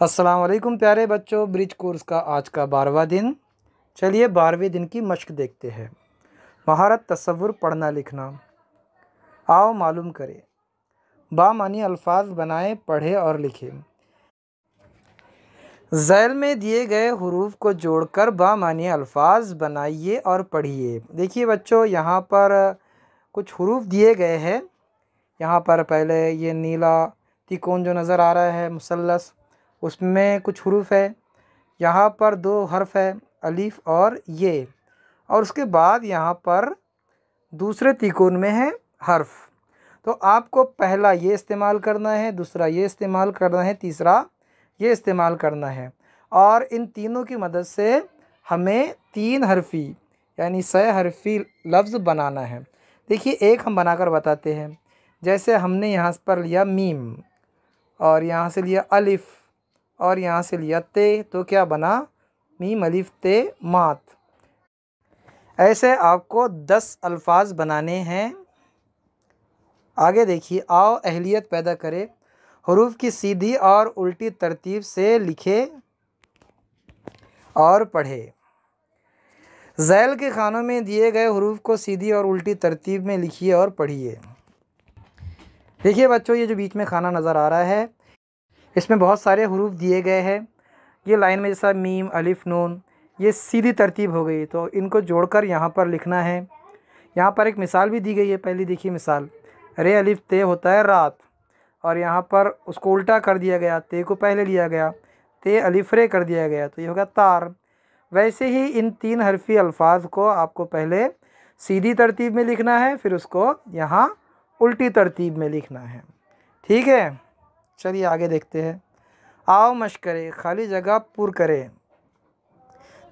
अस्सलाम वालेकुम प्यारे बच्चों, ब्रिज कोर्स का आज का 12वां दिन। चलिए 12वें दिन की मश्क देखते हैं। महारत तसव्वुर पढ़ना लिखना। आओ मालूम करें। बामानी अल्फाज बनाएं, पढ़ें और लिखें। ज़ैल में दिए गए हुरूफ को जोड़कर बामानी अल्फाज बनाइए और पढ़िए। देखिए बच्चों, यहाँ पर कुछ हुरूफ दिए गए हैं। यहाँ पर पहले ये नीला तिकोन जो नज़र आ रहा है मुसल्लस, उसमें कुछ हुरूफ है। यहाँ पर 2 हर्फ है, अलिफ और ये, और उसके बाद यहाँ पर दूसरे तिकोन में है हर्फ। तो आपको पहला ये इस्तेमाल करना है, दूसरा ये इस्तेमाल करना है, तीसरा ये इस्तेमाल करना है, और इन तीनों की मदद से हमें 3 हरफ़ी यानी 6 हरफ़ी लफ्ज़ बनाना है। देखिए एक हम बनाकर बताते हैं। जैसे हमने यहाँ पर लिया मीम, और यहाँ से लिया अलिफ, और यहाँ से लिया ते, तो क्या बना? मीम अलिफ ते मात। ऐसे आपको 10 अल्फाज बनाने हैं। आगे देखिए, आओ अहलियत पैदा करें। हुरूफ की सीधी और उल्टी तरतीब से लिखे और पढ़े। ज़ैल के खानों में दिए गए हुरूफ को सीधी और उल्टी तरतीब में लिखिए और पढ़िए। देखिए बच्चों, ये जो बीच में खाना नज़र आ रहा है, इसमें बहुत सारे हुरूफ दिए गए हैं। ये लाइन में जैसा मीम अलिफ नून, ये सीधी तरतीब हो गई, तो इनको जोड़कर यहाँ पर लिखना है। यहाँ पर एक मिसाल भी दी गई है। पहली देखिए मिसाल, रे अलिफ ते होता है रात, और यहाँ पर उसको उल्टा कर दिया गया, ते को पहले लिया गया, ते अलिफ रे कर दिया गया, तो ये होगा तार। वैसे ही इन 3 हरफ़ी अल्फाज को आपको पहले सीधी तरतीब में लिखना है, फिर उसको यहाँ उल्टी तरतीब में लिखना है। ठीक है, चलिए आगे देखते हैं। आओ मश्क करें, खाली जगह पुर करें।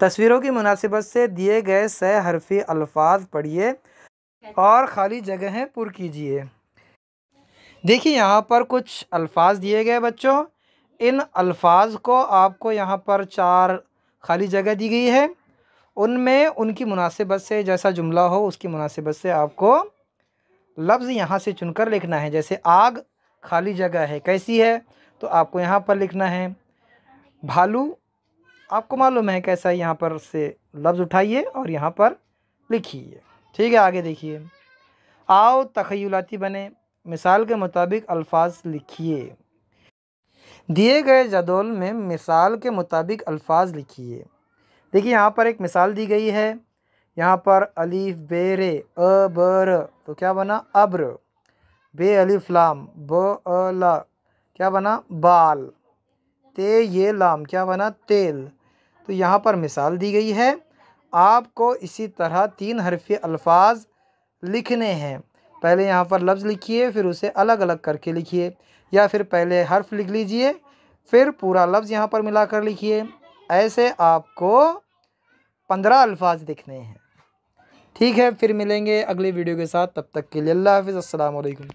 तस्वीरों की मुनासिबत से दिए गए 6 हरफ़ी अल्फाज पढ़िए और खाली जगहें पुर कीजिए। देखिए यहाँ पर कुछ अल्फाज दिए गए बच्चों। इन अल्फाज को आपको यहाँ पर 4 खाली जगह दी गई है। उनमें उनकी मुनासिबत से, जैसा जुमला हो उसकी मुनासिबत से आपको लफ्ज़ यहाँ से चुनकर लिखना है। जैसे आग खाली जगह है, कैसी है, तो आपको यहाँ पर लिखना है। भालू आपको मालूम है कैसा है, यहाँ पर से लफ्ज़ उठाइए और यहाँ पर लिखिए। ठीक है, आगे देखिए। आओ तख़य्युलाती बने, मिसाल के मुताबिक अल्फाज लिखिए। दिए गए जदौल में मिसाल के मुताबिक अल्फाज लिखिए। देखिए यहाँ पर एक मिसाल दी गई है। यहाँ पर अलिफ बेरे अ बर, तो क्या बना? अब्र। बे अलिफ लाम ब अ ला, क्या बना? बाल। ते ये लाम, क्या बना? तेल। तो यहाँ पर मिसाल दी गई है। आपको इसी तरह 3 हरफ़ी अल्फाज लिखने हैं। पहले यहाँ पर लफ्ज़ लिखिए, फिर उसे अलग अलग करके लिखिए, या फिर पहले हर्फ लिख लीजिए, फिर पूरा लफ्ज़ यहाँ पर मिलाकर लिखिए। ऐसे आपको 15 अल्फाज लिखने हैं। ठीक है, फिर मिलेंगे अगले वीडियो के साथ। तब तक के लिए अल्लाह हाफ़िज़, अस्सलाम वालेकुम।